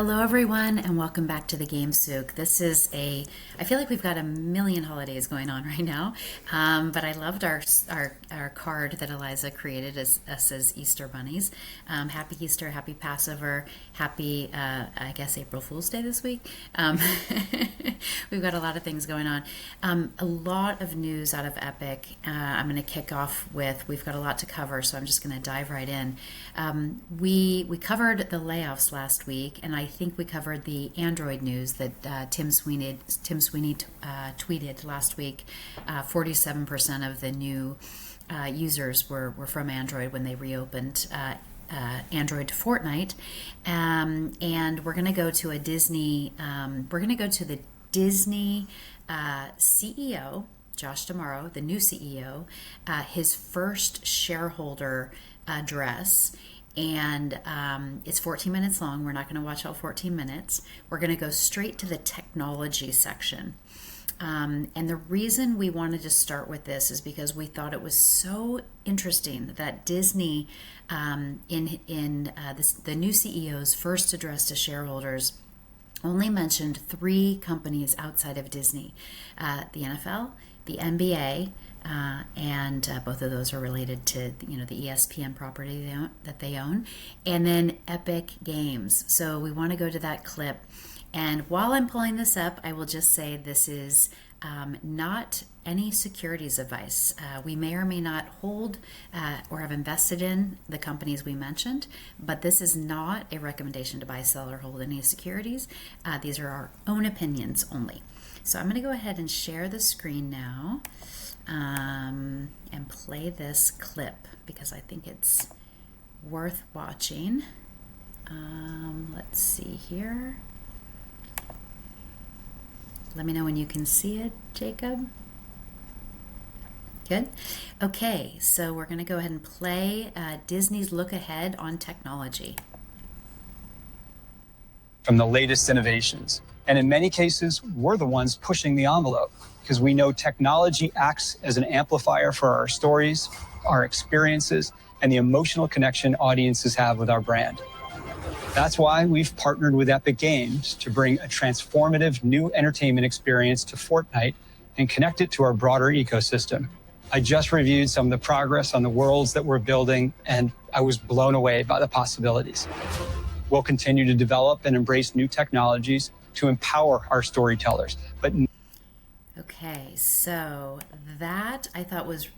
Hello, everyone, and welcome back to the Game Souk. I feel like we've got a million holidays going on right now, but I loved our card that Eliza created as us as Easter bunnies. Happy Easter, happy Passover, happy, I guess, April Fool's Day this week. We've got a lot of things going on. A lot of news out of Epic. I'm going to kick off with, we've got a lot to cover, so I'm just going to dive right in. We covered the layoffs last week, and I think we covered the Android news that Tim Sweeney tweeted last week. 47% of the new users were from Android when they reopened Android to Fortnite, and we're going to go to a Disney. We're going to go to the Disney CEO, Josh D'Amaro, the new CEO, his first shareholder address. And it's 14 minutes long. We're not going to watch all 14 minutes. We're going to go straight to the technology section. And the reason we wanted to start with this is because we thought it was so interesting that Disney, the new CEO's first address to shareholders, only mentioned 3 companies outside of Disney: the NFL, the NBA, and both of those are related to the ESPN property that they own, and then Epic Games. So we want to go to that clip. And while I'm pulling this up, I will just say this is not any securities advice. We may or may not hold or have invested in the companies we mentioned, but this is not a recommendation to buy, sell, or hold any securities. These are our own opinions only. So I'm going to go ahead and share the screen now and play this clip because I think it's worth watching. Let's see here. Let me know when you can see it, Jacob. Good. Okay, so we're going to go ahead and play Disney's look ahead on technology. From the latest innovations. And in many cases, we're the ones pushing the envelope because we know technology acts as an amplifier for our stories, our experiences, and the emotional connection audiences have with our brand. That's why we've partnered with Epic Games to bring a transformative new entertainment experience to Fortnite and connect it to our broader ecosystem. I just reviewed some of the progress on the worlds that we're building, and I was blown away by the possibilities. We'll continue to develop and embrace new technologies to empower our storytellers. Okay, so that I thought was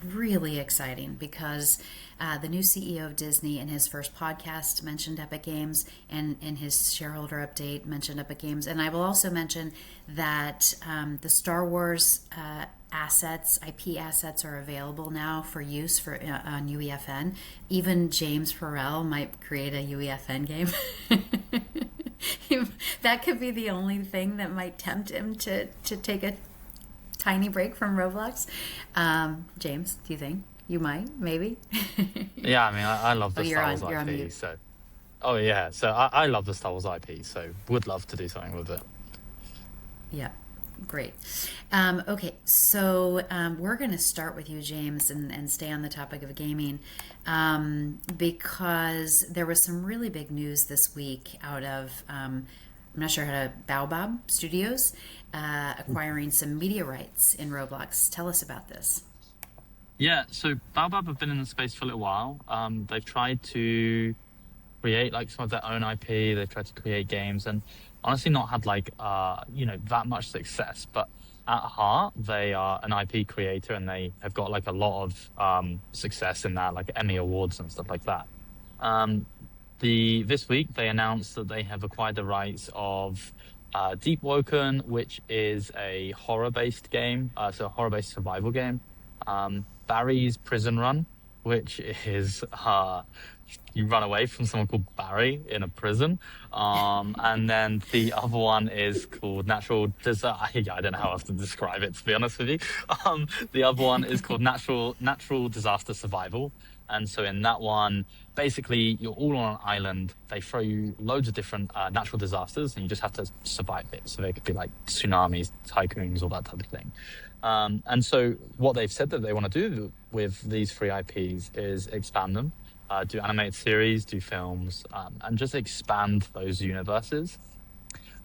really exciting because the new CEO of Disney in his first podcast mentioned Epic Games, and in his shareholder update mentioned Epic Games. And I will also mention that the Star Wars assets, IP assets, are available now for use on UEFN. Even James Farrell might create a UEFN game. That could be the only thing that might tempt him to take a tiny break from Roblox. James, do you think you might? Maybe. Yeah, I mean, I love the Star Wars you're on IP. mute. So, oh yeah, so I love the Star Wars IP. So would love to do something with it. Yeah, great. Okay, so we're going to start with you, James, and stay on the topic of gaming, because there was some really big news this week out of, I'm not sure how to, Baobab Studios acquiring some media rights in Roblox. Tell us about this. Yeah, so Baobab have been in the space for a little while. They've tried to create like some of their own IP. They've tried to create games, and honestly, not had that much success. But at heart, they are an IP creator, and they have got like a lot of success in that, like Emmy awards and stuff like that. This week they announced that they have acquired the rights of Deep Woken, which is a horror-based game, so a horror-based survival game. Barry's Prison Run, which is you run away from someone called Barry in a prison. And then the other one is called Natural Disaster. I don't know how else to describe it, to be honest with you. The other one is called Natural Disaster Survival. And so in that one, basically, you're all on an island. They throw you loads of different natural disasters, and you just have to survive it. So they could be like tsunamis, typhoons, all that type of thing. And so what they've said that they want to do with these 3 IPs is expand them. do animated series, do films, and just expand those universes.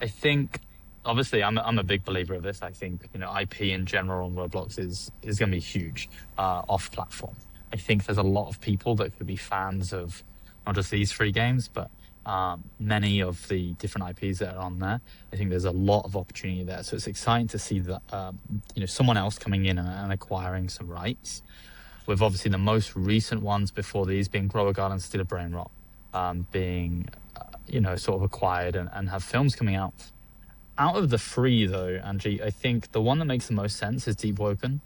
I think, obviously, I'm a big believer of this. I think IP in general on Roblox is going to be huge off platform. I think there's a lot of people that could be fans of not just these three games, but many of the different IPs that are on there. I think there's a lot of opportunity there. So it's exciting to see that someone else coming in and acquiring some rights. With obviously the most recent ones before these being Grow a Garden, Steal a Brain Rot, being sort of acquired and have films coming out. Out of the three, though, Angie, I think the one that makes the most sense is Deep Woken.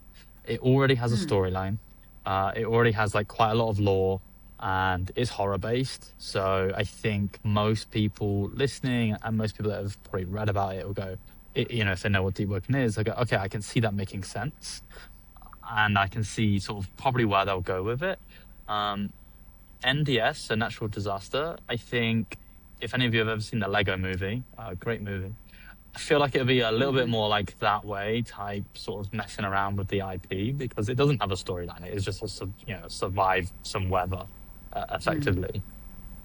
It already has a storyline. It already has like quite a lot of lore, and it's horror based. So I think most people listening and most people that have probably read about it will go, if they know what Deep Woken is, they go, okay, I can see that making sense, and I can see sort of probably where they'll go with it. NDS, a natural disaster. I think if any of you have ever seen the Lego movie, great movie. I feel like it'll be a little bit more like that way type, sort of messing around with the IP, because it doesn't have a storyline. It is just survive some weather effectively,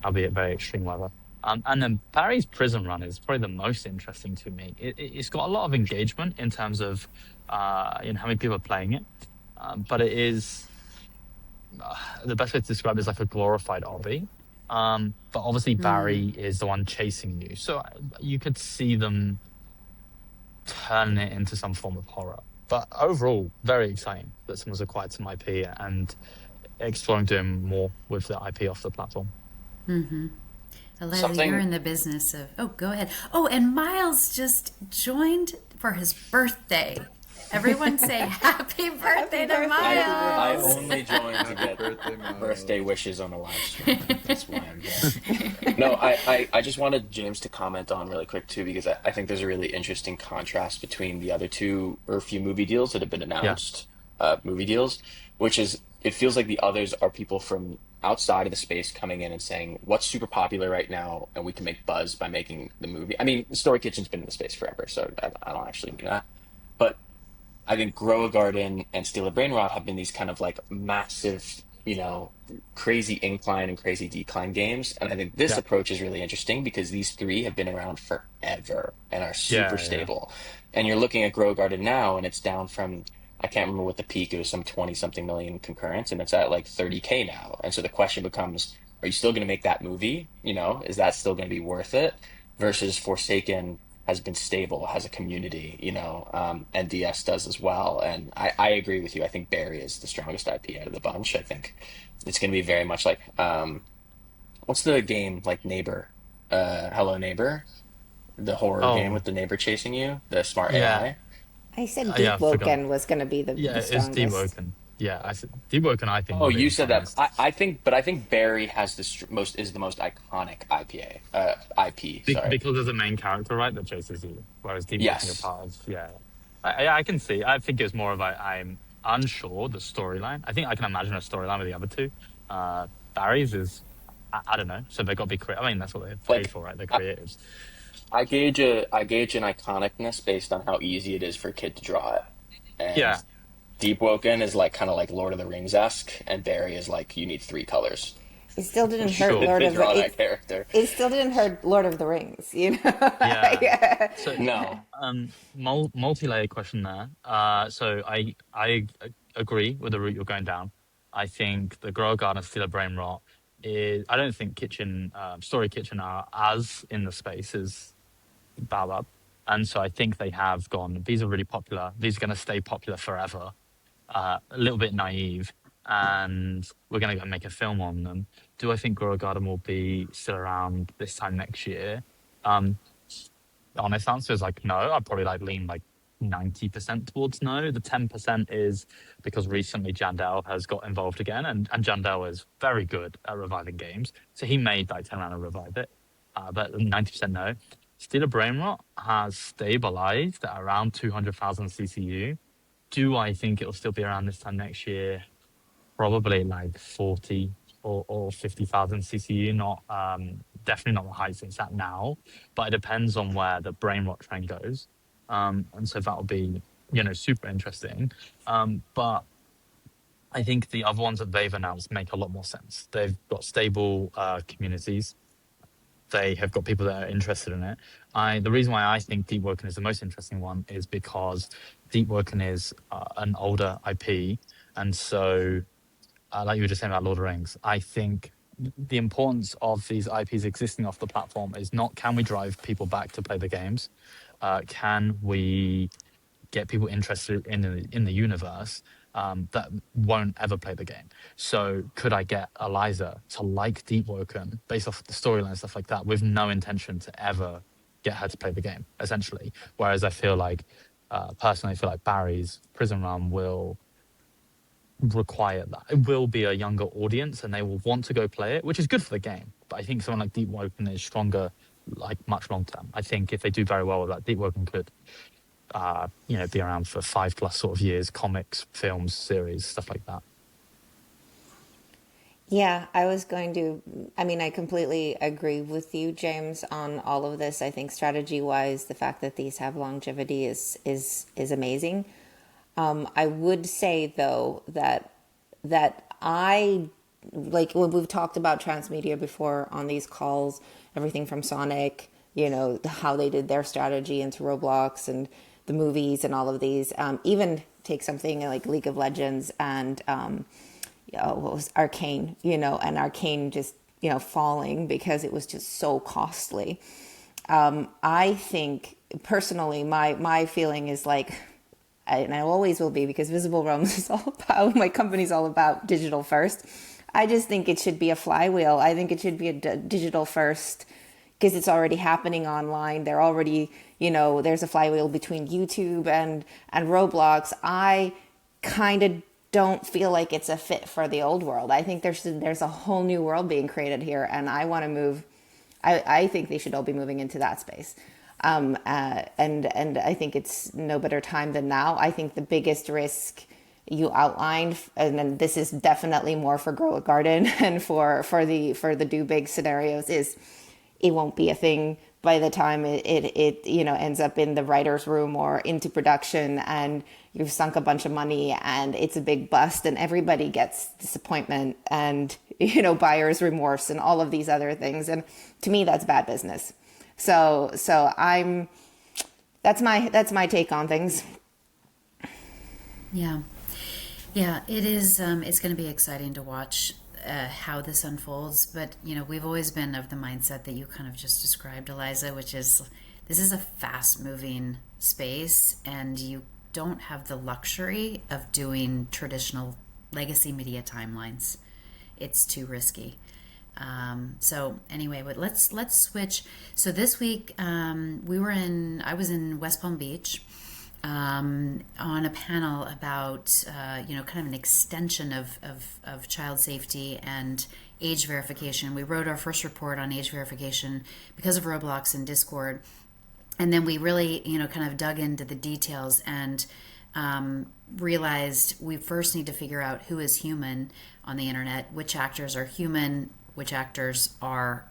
albeit very extreme weather. And then Barry's Prison Run is probably the most interesting to me. It's got a lot of engagement in terms of how many people are playing it, but it is the best way to describe it is like a glorified obby. But obviously Barry is the one chasing you, so you could see them turning it into some form of horror. But overall, very exciting that someone's acquired some IP and exploring doing more with the IP off the platform. Eliza, you're in the business of... Oh, go ahead. Oh, and Miles just joined for his birthday. Everyone say happy birthday to Miles. I only joined to get birthday wishes on a live stream. That's why I'm here. No, I just wanted James to comment on really quick too, because I think there's a really interesting contrast between the other two or a few movie deals that have been announced, movie deals, which is, it feels like the others are people from outside of the space coming in and saying what's super popular right now and we can make buzz by making the movie. I mean, Story Kitchen's been in the space forever, so I don't actually do that. But I think Grow a Garden and Steal a Brain Rot have been these kind of like massive, crazy incline and crazy decline games. And I think this approach is really interesting because these three have been around forever and are super stable. And you're looking at Grow a Garden now and it's down from, I can't remember what the peak, it was some 20 something million concurrents, and it's at like 30K now. And so the question becomes, are you still going to make that movie? Is that still going to be worth it? Versus Forsaken has been stable, has a community, and DS does as well. And I agree with you. I think Barry is the strongest IP out of the bunch. I think it's going to be very much like, what's the game, like Neighbor? Hello Neighbor? The horror game with the neighbor chasing you, the smart AI. I said Deep Woken was going to be the strongest. It's Deep Woken. Yeah, I said Deep Woken. I think. Oh, you said that. I think Barry has the most iconic IP. Sorry. Because there's a main character, right, that chases you, whereas Deep Woken is part of. Yeah, I can see. I think it's more of I'm unsure the storyline. I think I can imagine a storyline with the other two. Barry's is, I don't know. So they've got to be creative. I mean, that's what they pay for, right? They're creatives. I gauge an iconicness based on how easy it is for a kid to draw it. And Deep Woken is like kind of like Lord of the Rings-esque, and Barry is like you need 3 colors. It still didn't hurt Lord of the character. It still didn't hurt Lord of the Rings, Yeah. So, no. Multi-layered question there. So I agree with the route you're going down. I think the Grow a Garden, Steal a Brain Rot is. I don't think Story Kitchen are as in the space as Baobab, and so I think they have gone. These are really popular. These are going to stay popular forever. A little bit naive, and we're going to go make a film on them. Do I think Grow a Garden will be still around this time next year? The honest answer is like no. I'd probably lean 90% towards no. The 10% is because recently Jandel has got involved again, and Jandel is very good at reviving games, so he may turn around and revive it. But 90% no. Steal a Brain Rot has stabilized at around 200,000 CCU. Do I think it'll still be around this time next year? Probably 40 or 50,000 CCU. Not definitely not the heights it's at now, but it depends on where the Brain Rot trend goes. And so that'll be super interesting. But I think the other ones that they've announced make a lot more sense. They've got stable communities. They have got people that are interested in it. The reason why I think Deep Woken is the most interesting one is because Deep Woken is an older IP, and so like you were just saying about Lord of the Rings, I think the importance of these IPs existing off the platform is not can we drive people back to play the games, can we get people interested in the universe that won't ever play the game. So could I get Eliza to like Deep Woken based off the storyline and stuff like that with no intention to ever get her to play the game, essentially? Whereas I feel like, personally, I feel like Barry's Prison Run will require that. It will be a younger audience and they will want to go play it, which is good for the game. But I think someone like Deep Woken is stronger, like much long term. I think if they do very well with that, Deep Woken could be around for 5+ sort of years, comics, films, series, stuff like that. Yeah, I completely agree with you, James, on all of this. I think strategy wise, the fact that these have longevity is amazing. I would say though that I like when we've talked about transmedia before on these calls, everything from Sonic, how they did their strategy into Roblox and the movies and all of these. Even take something like League of Legends and what was Arcane, and Arcane just falling because it was just so costly. I think personally, my feeling is like, and I always will be because Visible Realms is all about, my company's all about digital first. I just think it should be a flywheel. I think it should be a digital first because it's already happening online. They're already, there's a flywheel between YouTube and Roblox. I kind of don't feel like it's a fit for the old world. I think there's a whole new world being created here, and I want to move. I think they should all be moving into that space. And I think it's no better time than now. I think the biggest risk you outlined, and then this is definitely more for Grow a Garden and for the do big scenarios, is it won't be a thing by the time it ends up in the writer's room or into production, and you've sunk a bunch of money and it's a big bust, and everybody gets disappointment and buyer's remorse and all of these other things. And to me, that's bad business. So that's my take on things. Yeah. Yeah, it is. It's going to be exciting to watch how this unfolds. But, we've always been of the mindset that you kind of just described, Eliza, which is this is a fast moving space and you don't have the luxury of doing traditional legacy media timelines. It's too risky. So anyway, but let's switch. So this week I was in West Palm Beach on a panel about kind of an extension of child safety and age verification. We wrote our first report on age verification because of Roblox and Discord, and then we really kind of dug into the details and realized we first need to figure out who is human on the internet, which actors are human, which actors are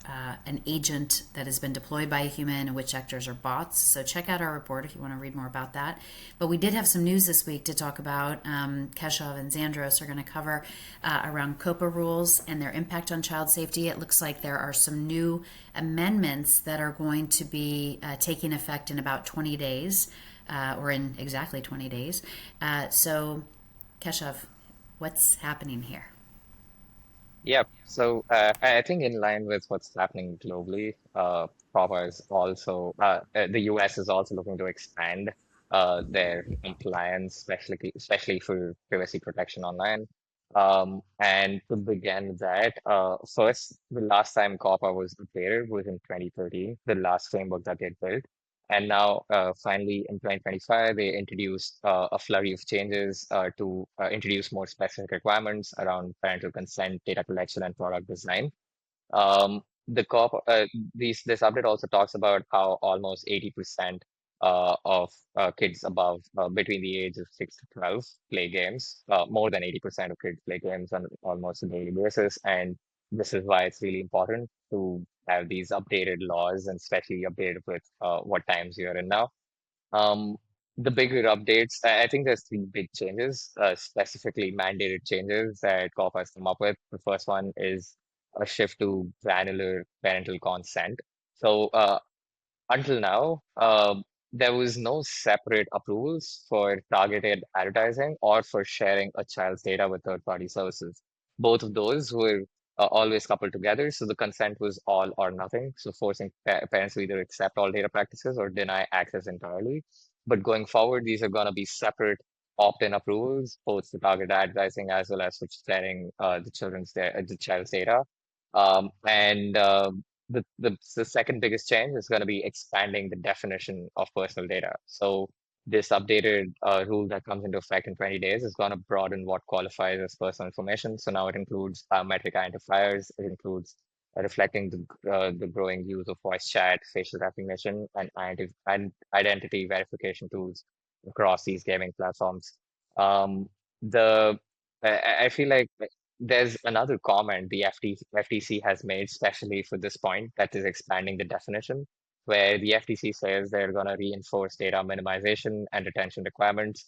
an agent that has been deployed by a human, and which actors are bots. So check out our report if you want to read more about that. But we did have some news this week to talk about. Keshav and Xandros are going to cover around COPPA rules and their impact on child safety. It looks like there are some new amendments that are going to be taking effect in about 20 days, or in exactly 20 days. So Keshav, what's happening here? Yep. So I think in line with what's happening globally, COPPA is also the US is also looking to expand their compliance, especially for privacy protection online. And to begin with that, first, the last time COPPA was updated was in 2013, the last framework that they had built. And now, finally, in 2025, they introduced a flurry of changes to introduce more specific requirements around parental consent, data collection, and product design. The COP, this update also talks about how almost 80% of kids above between the age of 6 to 12 play games. More than 80% of kids play games on almost a daily basis, and this is why it's really important to have these updated laws, and especially updated with what times you're in now. Um, the bigger updates, I think there's three big changes, specifically mandated changes that COPPA has come up with. The first one is a shift to granular parental consent. So until now, there was no separate approvals for targeted advertising or for sharing a child's data with third-party services. Both of those were always coupled together, so the consent was all or nothing, so forcing parents to either accept all data practices or deny access entirely. But going forward, these are going to be separate opt-in approvals, both for targeted advertising as well as for sharing the child's data. And the second biggest change is going to be expanding the definition of personal data. So this updated rule that comes into effect in 20 days is going to broaden what qualifies as personal information. So now it includes biometric identifiers. It includes reflecting the growing use of voice chat, facial recognition, and identity verification tools across these gaming platforms. Um, the I feel like there's another comment the FTC has made, especially for this point, that is expanding the definition, where the FTC says they're going to reinforce data minimization and retention requirements.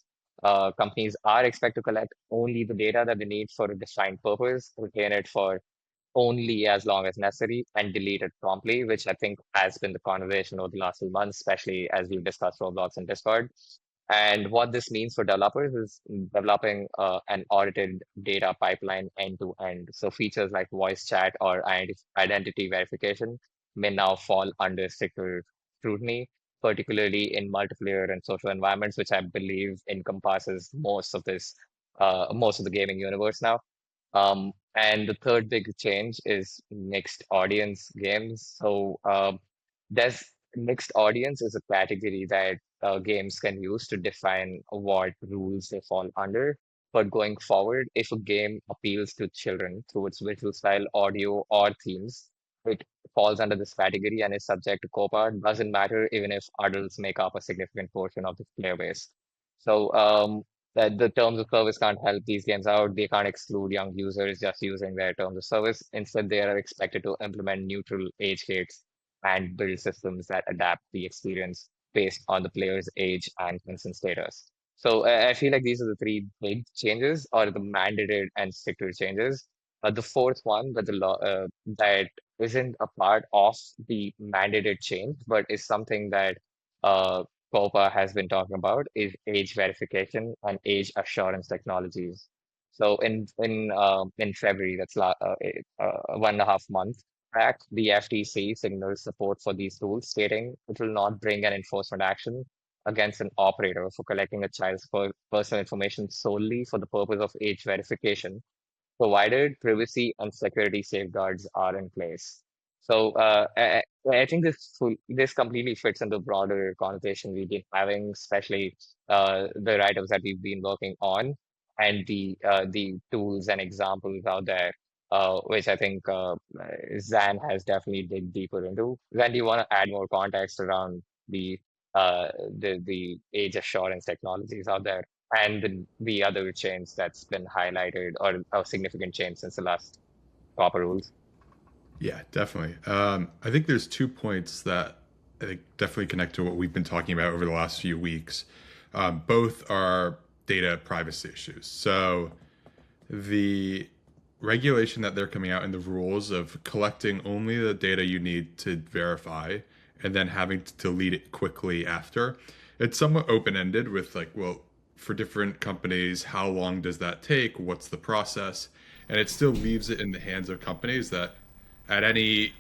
Companies are expected to collect only the data that they need for a defined purpose, retain it for only as long as necessary, and delete it promptly, which I think has been the conversation over the last few months, especially as we've discussed Roblox and Discord. And what this means for developers is developing an audited data pipeline end to end. So features like voice chat or identity verification may now fall under stricter scrutiny, particularly in multiplayer and social environments, which I believe encompasses most of the gaming universe now. And the third big change is mixed audience games. So there's mixed audience is a category that games can use to define what rules they fall under. But going forward, if a game appeals to children through its visual style, audio, or themes, it falls under this category and is subject to COPPA. It doesn't matter even if adults make up a significant portion of the player base. So that the terms of service can't help these games out. They can't exclude young users just using their terms of service. Instead, they are expected to implement neutral age gates and build systems that adapt the experience based on the player's age and consent status. So I feel like these are the three big changes, or the mandated and stricter changes. The fourth one, but the law that isn't a part of the mandated change, but is something that COPPA has been talking about, is age verification and age assurance technologies. So in February, that's 1.5 months back, the FTC signaled support for these tools, stating it will not bring an enforcement action against an operator for collecting a child's personal information solely for the purpose of age verification, provided privacy and security safeguards are in place. So I think this completely fits in the broader conversation we've been having, especially the write-ups that we've been working on, and the tools and examples out there, which I think Zan has definitely dig deeper into. Zan, do you want to add more context around the age assurance technologies out there and the other change that's been highlighted, or a significant change since the last proper rules? Yeah, definitely. I think there's 2 points that I think definitely connect to what we've been talking about over the last few weeks. Both are data privacy issues. So the regulation that they're coming out in the rules of collecting only the data you need to verify and then having to delete it quickly after, it's somewhat open-ended with like, well, for different companies, how long does that take? What's the process? And it still leaves it in the hands of companies that at any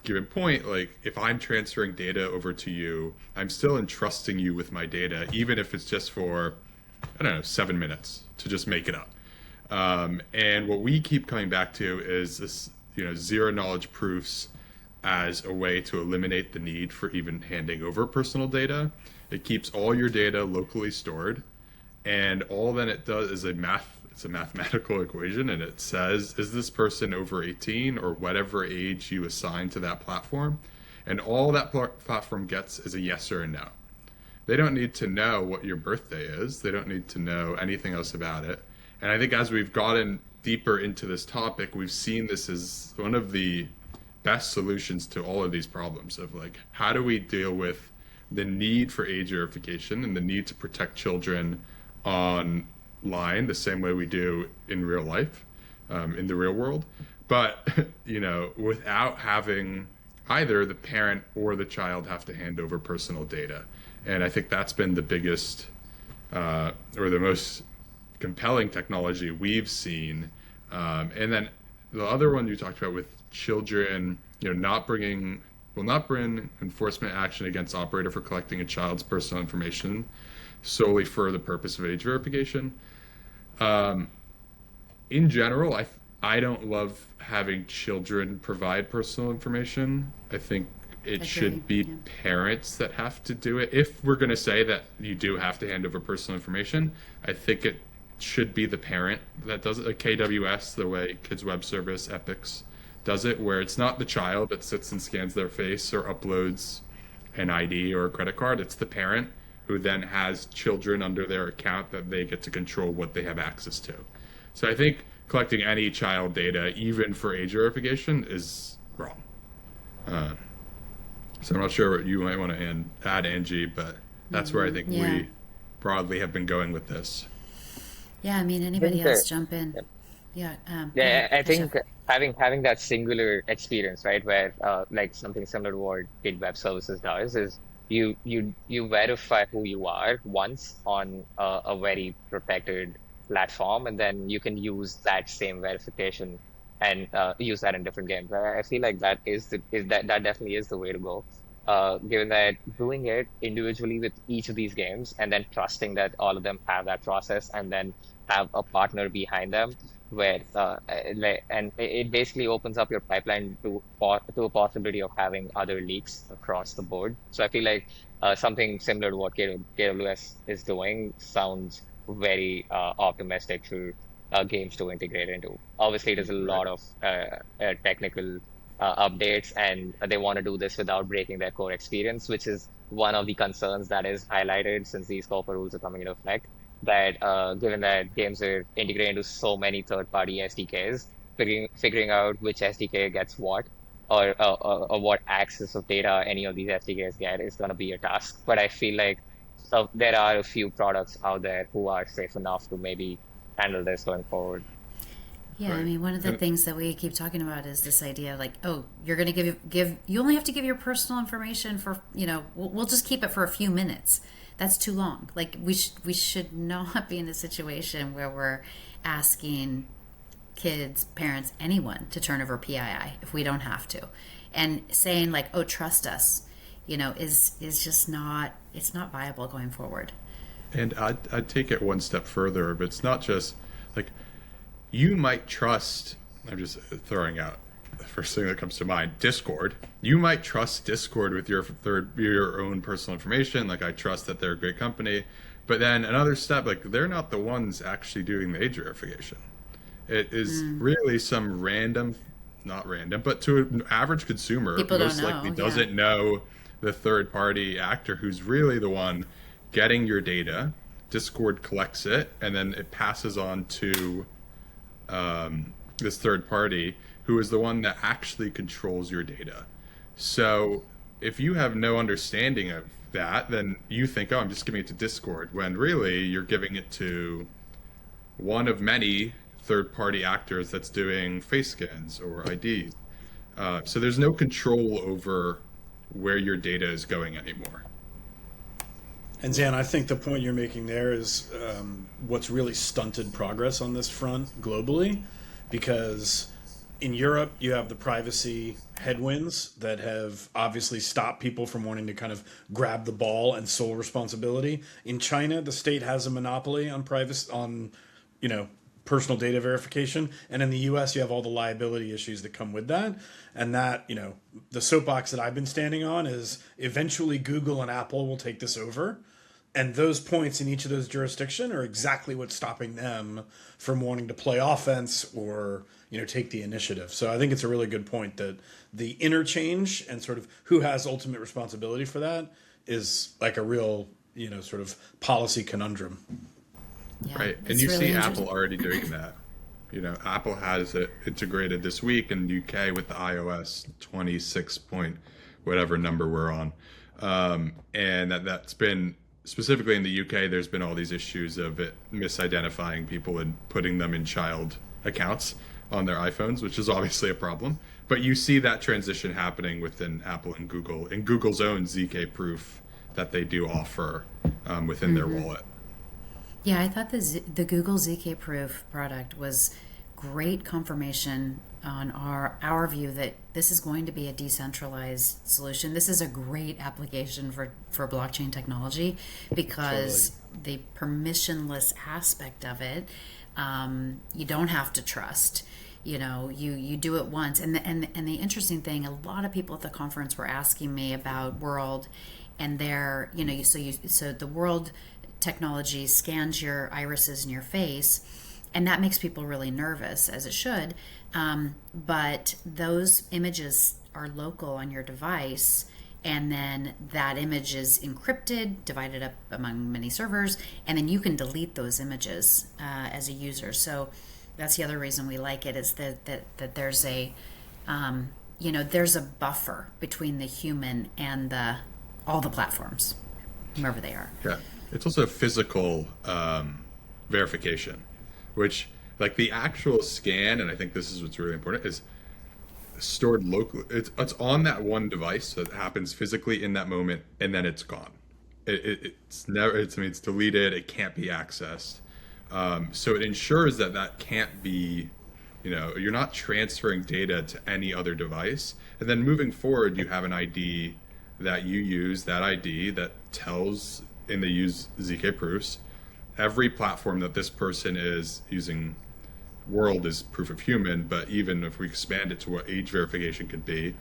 given point, like if I'm transferring data over to you, I'm still entrusting you with my data, even if it's just for, I don't know, 7 minutes to just make it up. And what we keep coming back to is this, zero knowledge proofs as a way to eliminate the need for even handing over personal data. It keeps all your data locally stored, and all that it does is it's a mathematical equation, and it says, is this person over 18 or whatever age you assign to that platform? And all that platform gets is a yes or a no. They don't need to know what your birthday is. They don't need to know anything else about it. And I think as we've gotten deeper into this topic, we've seen this as one of the best solutions to all of these problems of like, how do we deal with the need for age verification and the need to protect children online the same way we do in real life, in the real world. But, without having either the parent or the child have to hand over personal data. And I think that's been the biggest or the most compelling technology we've seen. And then the other one you talked about with children, not bring enforcement action against operator for collecting a child's personal information solely for the purpose of age verification. In general, I don't love having children provide personal information. I think it should be parents that have to do it. If we're going to say that you do have to hand over personal information, I think it should be the parent that does it. Like KWS, the way Kids Web Service, Epics does it, where it's not the child that sits and scans their face or uploads an ID or a credit card. It's the parent who then has children under their account that they get to control what they have access to. So I think collecting any child data, even for age verification, is wrong. So I'm not sure what you might want to add, Angie, but that's where I think we broadly have been going with this. Yeah, I mean, anybody else jump in? Yeah. I think having that singular experience, right, where like something similar to what Kid Web Services does is you verify who you are once on a very protected platform, and then you can use that same verification and use that in different games. I feel like that definitely is the way to go. Given that doing it individually with each of these games and then trusting that all of them have that process and then have a partner behind them, where and it basically opens up your pipeline to a possibility of having other leaks across the board. So I feel like something similar to what KWS is doing sounds very optimistic for games to integrate into. Obviously, there's a lot of technical updates, and they want to do this without breaking their core experience, which is one of the concerns that is highlighted since these COPPA rules are coming into effect. That given that games are integrated into so many third-party SDKs, figuring out which SDK gets what, or what access of data any of these SDKs get is going to be a task. But I feel like there are a few products out there who are safe enough to maybe handle this going forward. Yeah, I mean, one of the things that we keep talking about is this idea, like, oh, you're going to give. You only have to give your personal information for, we'll just keep it for a few minutes. That's too long. Like, we should not be in a situation where we're asking kids, parents, anyone to turn over PII if we don't have to, and saying like, oh, trust us, is just not. It's not viable going forward. And I'd take it one step further, but it's not just like. You might trust, I'm just throwing out the first thing that comes to mind, Discord. You might trust Discord with your own personal information. Like, I trust that they're a great company. But then another step, like, they're not the ones actually doing the age verification. It is really some not random, but to an average consumer, most likely doesn't know the third-party actor who's really the one getting your data. Discord collects it, and then it passes on to this third party who is the one that actually controls your data. So if you have no understanding of that, then you think, oh, I'm just giving it to Discord, when really you're giving it to one of many third party actors that's doing face scans or IDs. So there's no control over where your data is going anymore. And Zan, I think the point you're making there is what's really stunted progress on this front globally, because in Europe you have the privacy headwinds that have obviously stopped people from wanting to kind of grab the ball and sole responsibility. In China, the state has a monopoly on privacy, on personal data verification, and in the US you have all the liability issues that come with that. And that, the soapbox that I've been standing on is eventually Google and Apple will take this over, and those points in each of those jurisdictions are exactly what's stopping them from wanting to play offense or take the initiative. So I think it's a really good point that the interchange and sort of who has ultimate responsibility for that is like a real sort of policy conundrum. Yeah, right. And you really see Apple already doing that. Apple has it integrated this week in the UK with the iOS 26 point whatever number we're on. And that's been specifically in the UK. There's been all these issues of it misidentifying people and putting them in child accounts on their iPhones, which is obviously a problem. But you see that transition happening within Apple and Google, and Google's own ZK proof that they do offer within their wallet. Yeah, I thought the Google ZK Proof product was great confirmation on our view that this is going to be a decentralized solution. This is a great application for blockchain technology because the permissionless aspect of it, you don't have to trust. You do it once. And the interesting thing, a lot of people at the conference were asking me about World and their, so the World technology scans your irises in your face, and that makes people really nervous, as it should. But those images are local on your device, and then that image is encrypted, divided up among many servers, and then you can delete those images as a user. So that's the other reason we like it, is that there's a there's a buffer between the human and all the platforms, whomever they are. Yeah. It's also physical verification, which, like, the actual scan, and I think this is what's really important, is stored locally. It's on that one device, so it happens physically in that moment, and then it's gone. It's never. It's deleted. It can't be accessed. So it ensures that can't be, you're not transferring data to any other device. And then moving forward, you have an ID that you use, that ID that tells, and they use ZK proofs, every platform that this person is using. World is proof of human, but even if we expand it to what age verification could be,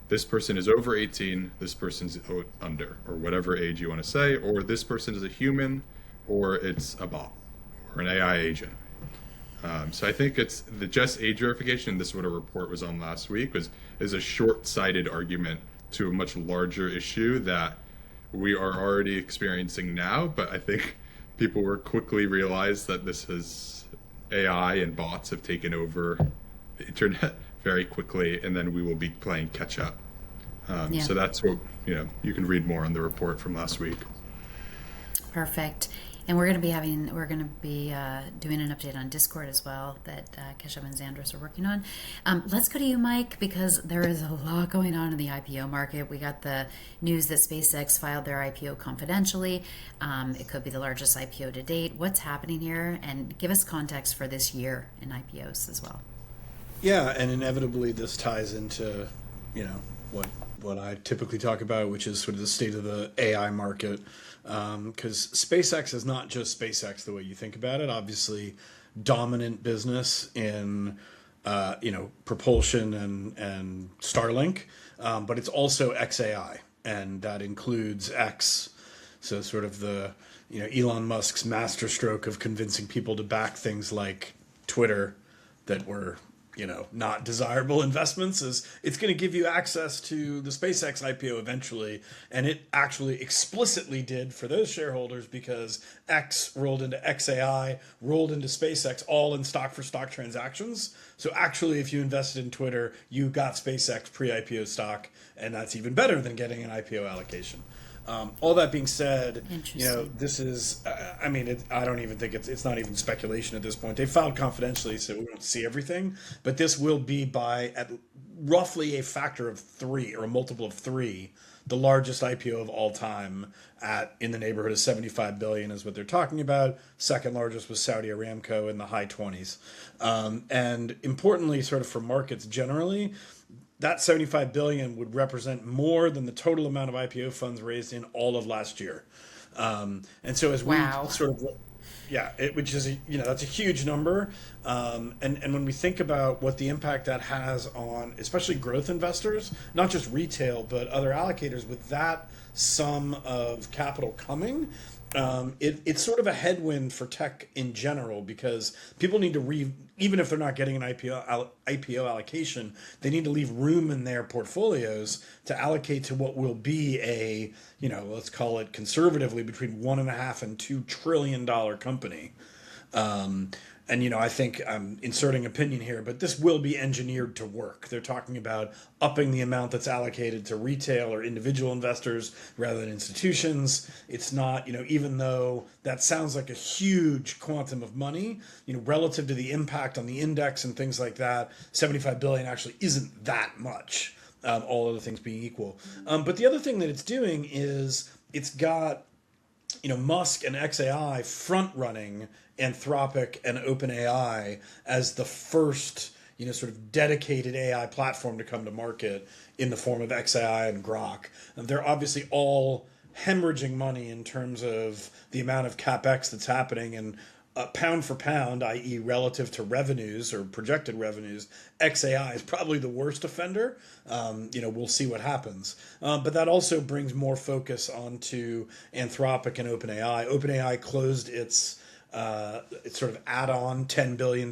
this person is over 18, this person's under, or whatever age you want to say, or this person is a human, or it's a bot, or an AI agent. So I think it's the just age verification, this is what a report was on last week, is a short-sighted argument to a much larger issue that we are already experiencing now, but I think people will quickly realize that this is AI and bots have taken over the internet very quickly, and then we will be playing catch up. So that's what, you can read more on the report from last week. Perfect. And we're going to be doing an update on Discord as well that Keshav and Xandros are working on. Let's go to you, Mike, because there is a lot going on in the IPO market. We got the news that SpaceX filed their IPO confidentially. It could be the largest IPO to date. What's happening here? And give us context for this year in IPOs as well. Yeah, and inevitably this ties into, what I typically talk about, which is sort of the state of the AI market. Because SpaceX is not just SpaceX the way you think about it. Obviously, dominant business in propulsion and Starlink, but it's also XAI, and that includes X. So sort of the Elon Musk's masterstroke of convincing people to back things like Twitter that were not desirable investments, is it's going to give you access to the SpaceX IPO eventually. And it actually explicitly did for those shareholders, because X rolled into XAI, rolled into SpaceX, all in stock for stock transactions. So actually, if you invested in Twitter, you got SpaceX pre-IPO stock, and that's even better than getting an IPO allocation. All that being said, this is, I don't even think it's not even speculation at this point. They filed confidentially, so we don't see everything, but this will be by at roughly a factor of 3 or a multiple of 3, the largest IPO of all time, at in the neighborhood of 75 billion is what they're talking about. Second largest was Saudi Aramco in the high 20s. And importantly, sort of for markets generally, that 75 billion would represent more than the total amount of IPO funds raised in all of last year. And so as we sort of, which is, that's a huge number. And when we think about what the impact that has on, especially growth investors, not just retail, but other allocators, with that sum of capital coming, it's sort of a headwind for tech in general, because people need to even if they're not getting an IPO allocation, they need to leave room in their portfolios to allocate to what will be a, let's call it conservatively, between $1.5 and $2 trillion company. And I think I'm inserting opinion here, but this will be engineered to work. They're talking about upping the amount that's allocated to retail or individual investors rather than institutions. It's not, even though that sounds like a huge quantum of money, relative to the impact on the index and things like that, 75 billion actually isn't that much, all other things being equal. But the other thing that it's doing is it's got Musk and XAI front running Anthropic and OpenAI as the first, sort of dedicated AI platform to come to market in the form of XAI and Grok. And they're obviously all hemorrhaging money in terms of the amount of CapEx that's happening, and pound for pound, i.e. relative to revenues or projected revenues, XAI is probably the worst offender. We'll see what happens. But that also brings more focus onto Anthropic and OpenAI. OpenAI closed its sort of add-on $10 billion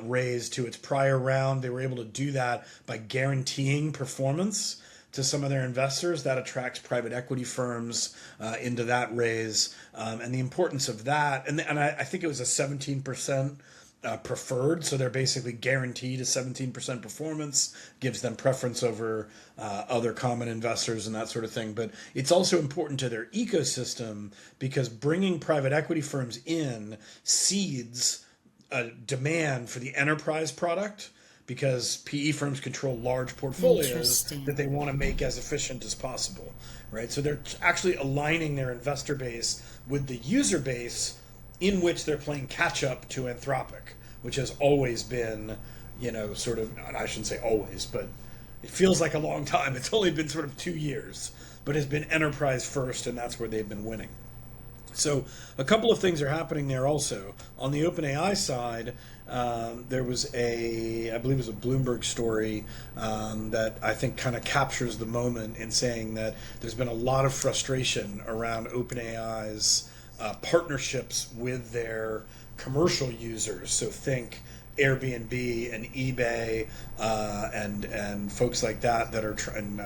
raise to its prior round. They were able to do that by guaranteeing performance to some of their investors. That attracts private equity firms into that raise. And the importance of that, and I think it was a 17% preferred, so they're basically guaranteed a 17% performance, gives them preference over other common investors and that sort of thing. But it's also important to their ecosystem because bringing private equity firms in seeds a demand for the enterprise product, because PE firms control large portfolios that they want to make as efficient as possible, right? So they're actually aligning their investor base with the user base in which they're playing catch up to Anthropic, which has always been, sort of, I shouldn't say always, but it feels like a long time. It's only been sort of 2 years, but has been enterprise first, and that's where they've been winning. So a couple of things are happening there also. On the OpenAI side, there was I believe it was a Bloomberg story that I think kind of captures the moment in saying that there's been a lot of frustration around OpenAI's partnerships with their commercial users. So think Airbnb and eBay and folks like that are trying.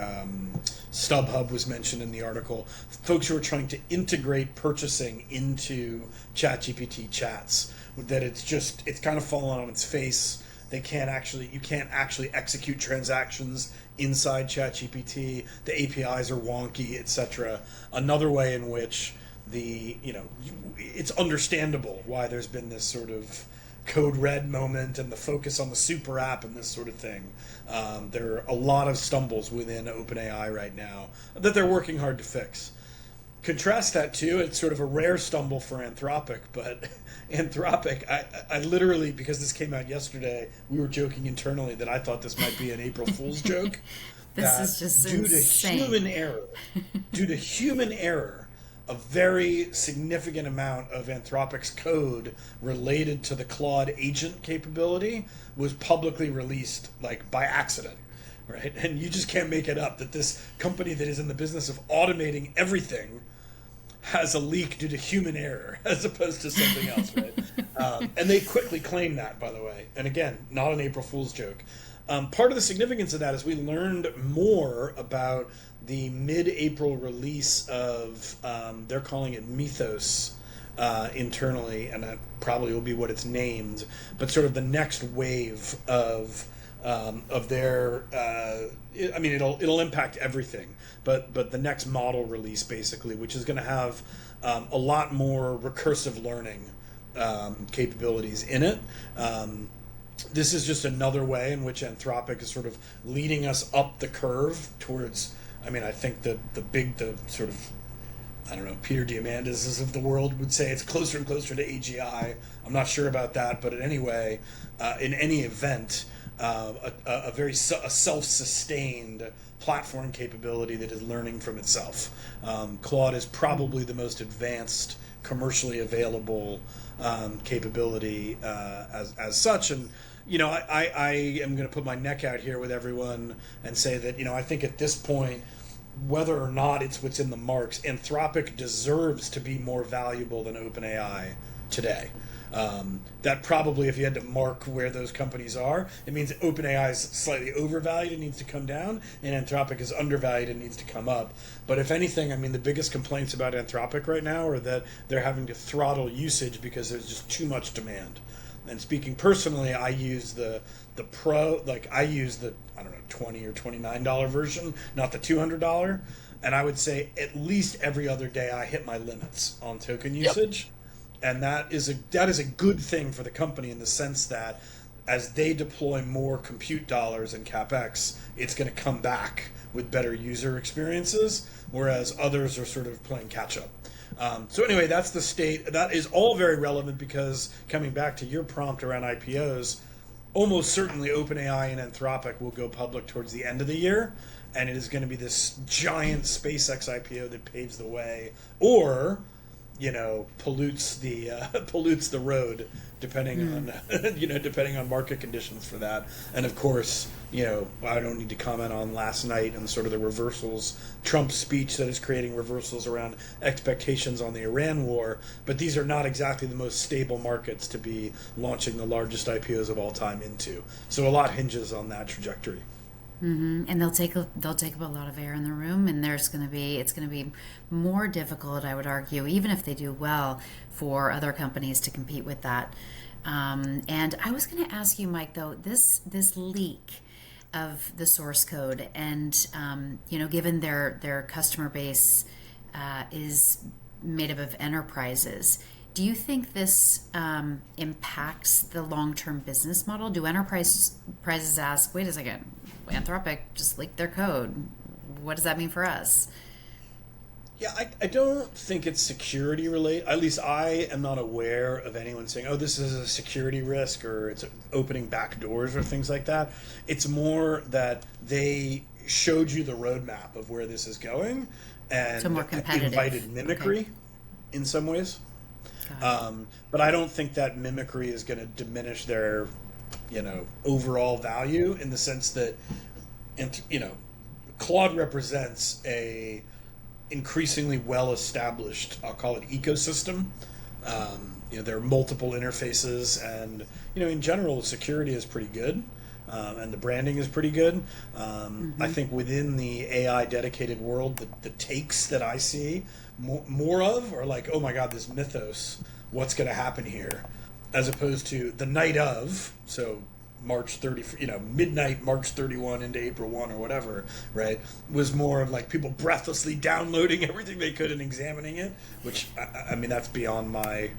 StubHub was mentioned in the article. Folks who are trying to integrate purchasing into ChatGPT chats. That it's kind of fallen on its face. You can't actually execute transactions inside ChatGPT. The APIs are wonky, etc. Another way in which it's understandable why there's been this sort of code red moment and the focus on the super app and this sort of thing. There are a lot of stumbles within OpenAI right now that they're working hard to fix. Contrast that to, it's sort of a rare stumble for Anthropic, but Anthropic, I literally, because this came out yesterday, we were joking internally that I thought this might be an April Fool's joke. This is just due insane. Due to human error, a very significant amount of Anthropic's code related to the Claude agent capability was publicly released by accident, right? And you just can't make it up that this company that is in the business of automating everything has a leak due to human error as opposed to something else, right? And they quickly claim that, by the way. And again, not an April Fool's joke. Part of the significance of that is we learned more about the mid-April release of, they're calling it Mythos internally, and that probably will be what it's named, but sort of the next wave of their, it'll impact everything, but the next model release basically, which is going to have a lot more recursive learning capabilities in it. This is just another way in which Anthropic is sort of leading us up the curve towards, I think the sort of, Peter Diamandis of the world would say it's closer and closer to AGI. I'm not sure about that, but anyway, in any event, a self-sustained platform capability that is learning from itself. Claude is probably the most advanced commercially available capability as such, and I am going to put my neck out here with everyone and say that I think at this point, whether or not it's what's in the marks, Anthropic deserves to be more valuable than OpenAI today. That probably, if you had to mark where those companies are, it means OpenAI is slightly overvalued and needs to come down, and Anthropic is undervalued and needs to come up. But if anything, I mean, the biggest complaints about Anthropic right now are that they're having to throttle usage because there's just too much demand. And speaking personally, I use the pro, like I use the, I don't know, $20 or $29 version, not the $200. And I would say at least every other day I hit my limits on token usage. And that is a good thing for the company in the sense that as they deploy more compute dollars and CapEx, it's going to come back with better user experiences, whereas others are sort of playing catch up. So anyway, that's the state. That is all very relevant because, coming back to your prompt around IPOs, almost certainly OpenAI and Anthropic will go public towards the end of the year, and it is going to be this giant SpaceX IPO that paves the way, or pollutes the road, depending on depending on market conditions for that. And of course, I don't need to comment on last night and sort of the reversals, Trump's speech that is creating reversals around expectations on the Iran war. But these are not exactly the most stable markets to be launching the largest IPOs of all time into. So a lot hinges on that trajectory. And they'll take up a lot of air in the room, and it's going to be more difficult, I would argue, even if they do well, for other companies to compete with that. And I was going to ask you, Mike, though, this leak of the source code, and given their customer base is made up of enterprises, do you think this impacts the long-term business model? Do enterprises ask, wait a second, Anthropic just leaked their code. What does that mean for us? Yeah, I don't think it's security related. At least I am not aware of anyone saying, oh, this is a security risk or it's opening back doors or things like that. It's more that they showed you the roadmap of where this is going and so more competitive. Invited mimicry in some ways. But I don't think that mimicry is going to diminish their overall value, in the sense that Claude represents a increasingly well-established, I'll call it, ecosystem. There are multiple interfaces, and in general, the security is pretty good, and the branding is pretty good. I think within the AI dedicated world, the takes that I see more of are like, oh my god, this Mythos, what's going to happen here? As opposed to the night of, so March 30, midnight March 31 into April 1 or whatever, right, was more of like people breathlessly downloading everything they could and examining it, which, I mean, that's beyond my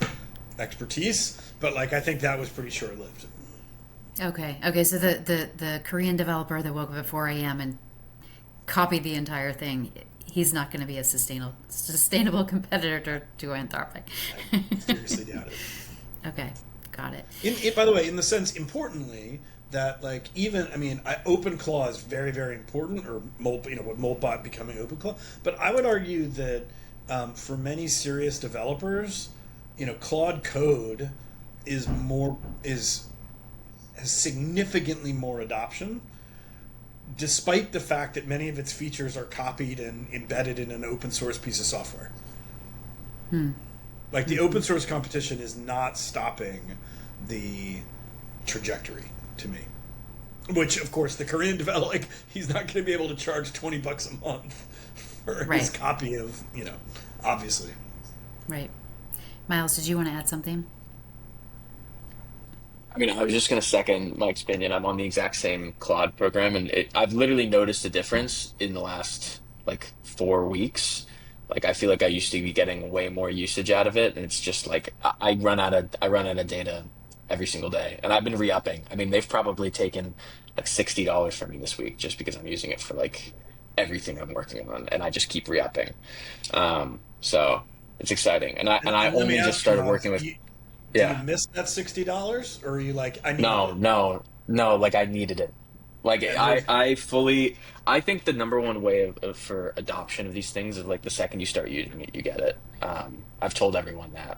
expertise, but like I think that was pretty short-lived. Okay, so the Korean developer that woke up at 4 a.m. and copied the entire thing, he's not going to be a sustainable competitor to Anthropic. I seriously doubt it. Okay, got it. By the way, in the sense, importantly, that like even, I mean, OpenClaw is very, very important, or what Moltbot becoming OpenClaw. But I would argue that for many serious developers, Claude Code has significantly more adoption, despite the fact that many of its features are copied and embedded in an open source piece of software. Like the open source competition is not stopping the trajectory to me. Which, of course, the Korean developer, like, he's not going to be able to charge $20 a month for his copy of, obviously. Right. Miles, did you want to add something? I mean, I was just going to second Mike's opinion. I'm on the exact same Claude program, and I've literally noticed a difference in the last, 4 weeks. I feel like I used to be getting way more usage out of it, and it's just I run out of data every single day, and I've been re-upping. I mean, they've probably taken $60 from me this week just because I'm using it for everything I'm working on, and I just keep re-upping. So it's exciting, and I only just started working with. Do you miss that $60, or are you I need No, I needed it. I think the number one way for adoption of these things is the second you start using it, you get it. I've told everyone that.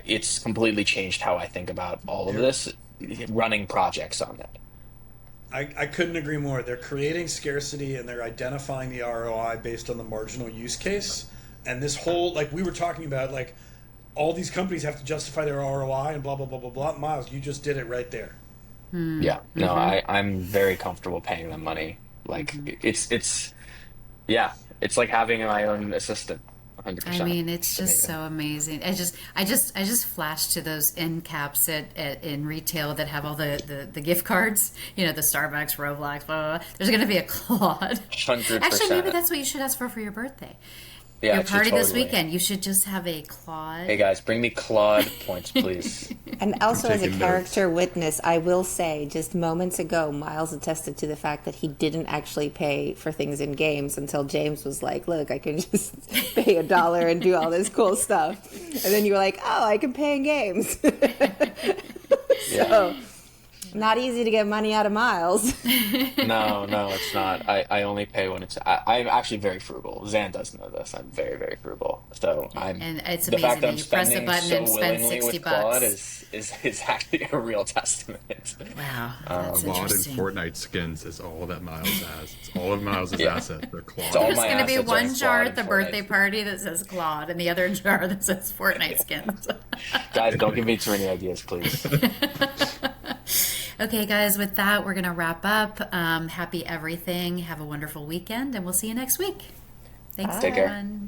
It's completely changed how I think about all of this, running projects on it. I couldn't agree more. They're creating scarcity and they're identifying the ROI based on the marginal use case. And this whole, we were talking about, all these companies have to justify their ROI and blah blah blah blah blah. Miles, you just did it right there. Yeah, no, I'm very comfortable paying them money. Like it's like having my own assistant. 100%. I mean, it's just so amazing. I just flashed to those end caps in retail that have all the gift cards. You know, the Starbucks, Roblox, blah blah blah. There's going to be a Claude. 100%. Actually, maybe that's what you should ask for your birthday. Yeah, Your party this totally. weekend. You should just have a Claude. Hey guys, bring me Claude points, please. And also, as a taking character witness, I will say, just moments ago, Miles attested to the fact that he didn't actually pay for things in games until James was like, look, I can just pay $1 and do all this cool stuff. And then you were like, oh, I can pay in games. So, not easy to get money out of Miles. No, it's not. I only pay when it's. I'm actually very frugal. Zan does know this. I'm very, very frugal. So And it's the fact amazing that that I'm you press the spending button and so spend willingly $60. with Claude is actually a real testament. Wow, that's Claude and interesting. Fortnite skins is all that Miles has. It's all of Miles' assets. They're Claude. It's all There's my going to be assets are one jar Claude at the and birthday Fortnite. party that says Claude, and the other jar that says Fortnite skins. Guys, don't give me too many ideas, please. Okay, guys, with that, we're going to wrap up. Happy everything. Have a wonderful weekend, and we'll see you next week. Thanks, Take care. everyone.